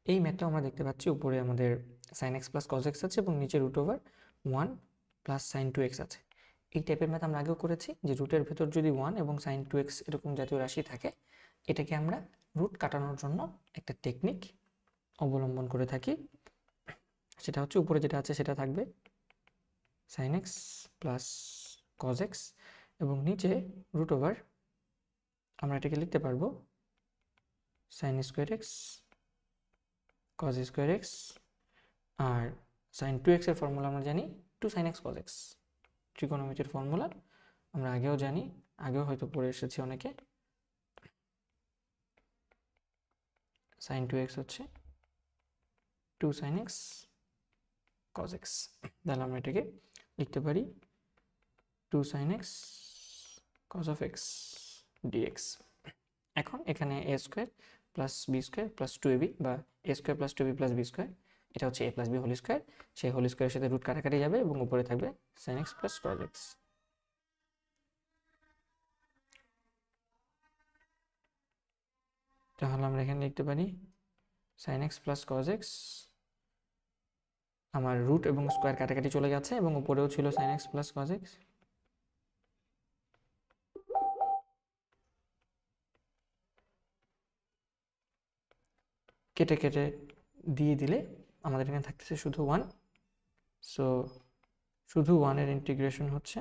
এই ম্যাথটাও আমরা দেখতে পাচ্ছি উপরে আমাদের sin x plus cos x আছে এবং নিচে √1 প্লাস sin 2x আছে। এই টাইপের ম্যাথ আমরা আগেও করেছি যে রুটের ভেতর যদি 1 এবং sin 2x এরকম জাতীয় রাশি থাকে, এটাকে আমরা রুট কাটানোর জন্য একটা টেকনিক অবলম্বন করে থাকি। সেটা হচ্ছে উপরে যেটা আছে সেটা থাকবে sin x plus cos x এবং নিচে √ আমরা এটাকে লিখতে পারবো sin square x cos square x, আর sin 2x এর ফর্মুলা আমরা জানি 2 sin x cos x, ট্রিগোনোমেট্রির ফর্মুলা আমরা আগেও জানি, আগেও হয়তো পড়ে এসেছি অনেকে। sin 2x হচ্ছে 2 sin x cos x, তাহলে আমরা এটাকে লিখতে পারি 2 sin x cos of x dx। এখন এখানে a square plus B square plus 2ab বা a square plus 2b plus B square, এটা হচ্ছে a plus B whole square, সেই হোল স্কোয়ারের সাথে রুট কাটাকাটি যাবে এবং উপরে থাকবে sin x plus cos x। তাহলে আমরা এখানে লিখতে পারি sin x plus cos x, আমার রুট এবং স্কোয়ার কাটাকাটি চলে গেছে এবং উপরেও ছিল sin x plus cos x, কেটে কেটে দিয়ে দিলে আমাদের এখানে থাকতেছে শুধু 1। সো শুধু 1 এর ইন্টিগ্রেশন হচ্ছে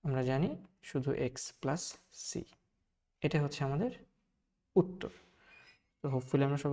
আমরা জানি শুধু x প্লাস c, এটা হচ্ছে আমাদের উত্তর। তো হোপফুলি আমরা সব